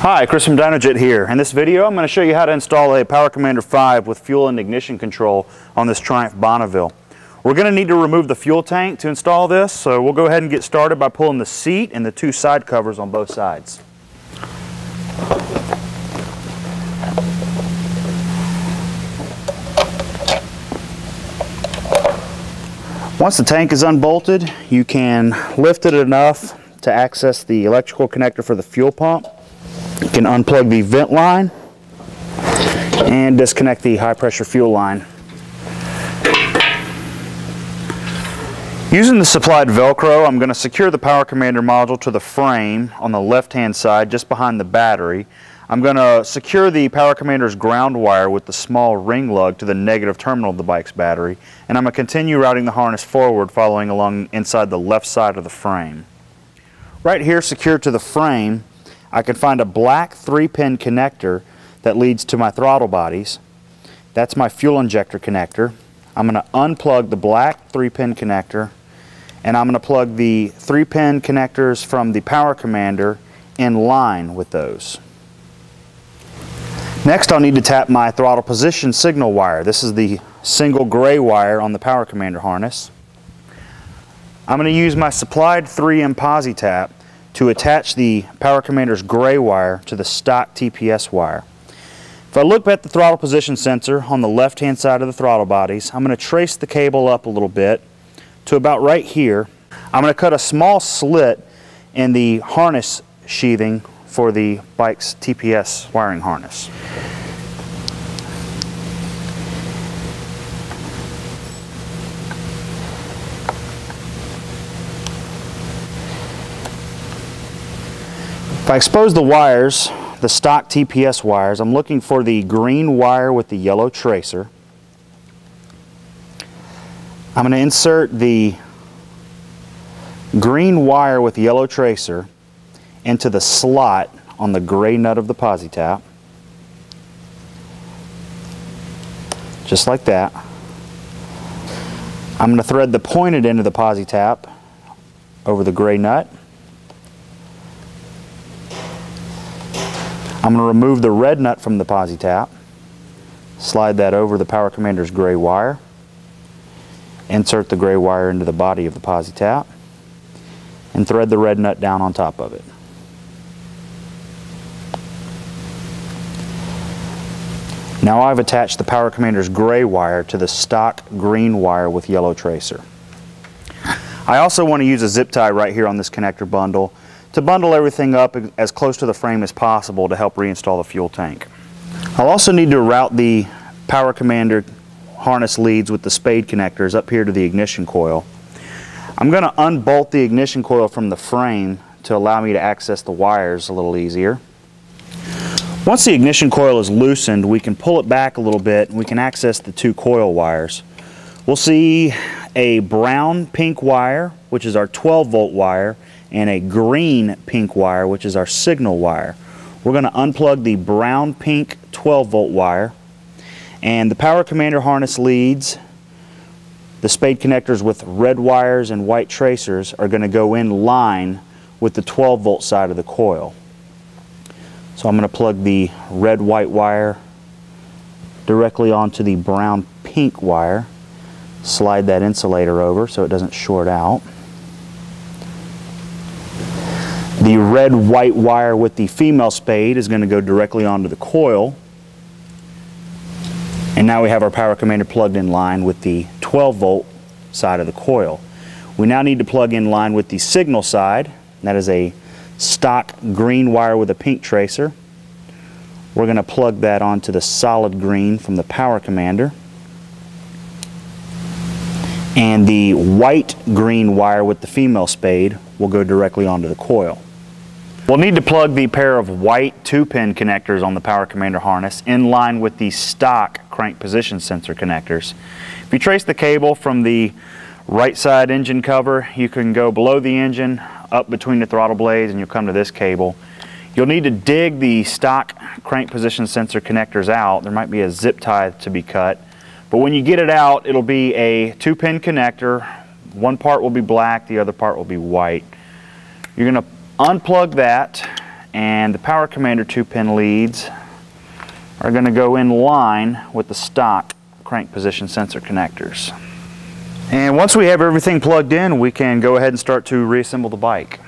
Hi, Chris from Dynojet here. In this video I'm going to show you how to install a Power Commander 5 with fuel and ignition control on this Triumph Bonneville. We're going to need to remove the fuel tank to install this, so we'll go ahead and get started by pulling the seat and the two side covers on both sides. Once the tank is unbolted, you can lift it enough to access the electrical connector for the fuel pump. You can unplug the vent line and disconnect the high pressure fuel line. Using the supplied Velcro, I'm going to secure the Power Commander module to the frame on the left hand side just behind the battery. I'm going to secure the Power Commander's ground wire with the small ring lug to the negative terminal of the bike's battery, and I'm going to continue routing the harness forward, following along inside the left side of the frame. Right here, secured to the frame, I can find a black 3-pin connector that leads to my throttle bodies. That's my fuel injector connector. I'm going to unplug the black 3-pin connector, and I'm going to plug the 3-pin connectors from the Power Commander in line with those. Next, I'll need to tap my throttle position signal wire. This is the single gray wire on the Power Commander harness. I'm going to use my supplied 3M Posi Tap to attach the Power Commander's gray wire to the stock TPS wire. If I look at the throttle position sensor on the left hand side of the throttle bodies, I'm going to trace the cable up a little bit to about right here. I'm going to cut a small slit in the harness sheathing for the bike's TPS wiring harness. If I expose the wires, the stock TPS wires, I'm looking for the green wire with the yellow tracer. I'm going to insert the green wire with the yellow tracer into the slot on the gray nut of the Posi Tap. Just like that. I'm going to thread the pointed end of the Posi Tap over the gray nut. I'm going to remove the red nut from the Posi Tap, slide that over the Power Commander's gray wire, insert the gray wire into the body of the Posi Tap, and thread the red nut down on top of it. Now I've attached the Power Commander's gray wire to the stock green wire with yellow tracer. I also want to use a zip tie right here on this connector bundle to bundle everything up as close to the frame as possible to help reinstall the fuel tank. I'll also need to route the Power Commander harness leads with the spade connectors up here to the ignition coil. I'm going to unbolt the ignition coil from the frame to allow me to access the wires a little easier. Once the ignition coil is loosened, we can pull it back a little bit and we can access the two coil wires. We'll see a brown pink wire, which is our 12-volt wire, and a green pink wire, which is our signal wire. We're going to unplug the brown pink 12-volt wire, and the Power Commander harness leads, the spade connectors with red wires and white tracers, are going to go in line with the 12-volt side of the coil. So I'm going to plug the red white wire directly onto the brown pink wire, slide that insulator over so it doesn't short out. The red white wire with the female spade is going to go directly onto the coil. And now we have our Power Commander plugged in line with the 12-volt side of the coil. We now need to plug in line with the signal side. That is a stock green wire with a pink tracer. We're going to plug that onto the solid green from the Power Commander. And the white green wire with the female spade will go directly onto the coil. We'll need to plug the pair of white 2-pin connectors on the Power Commander harness in line with the stock crank position sensor connectors. If you trace the cable from the right side engine cover, you can go below the engine, up between the throttle blades, and you'll come to this cable. You'll need to dig the stock crank position sensor connectors out. There might be a zip tie to be cut, but when you get it out, it'll be a 2-pin connector. One part will be black, the other part will be white. You're going to unplug that and the Power Commander 2-pin leads are going to go in line with the stock crank position sensor connectors. And once we have everything plugged in, we can go ahead and start to reassemble the bike.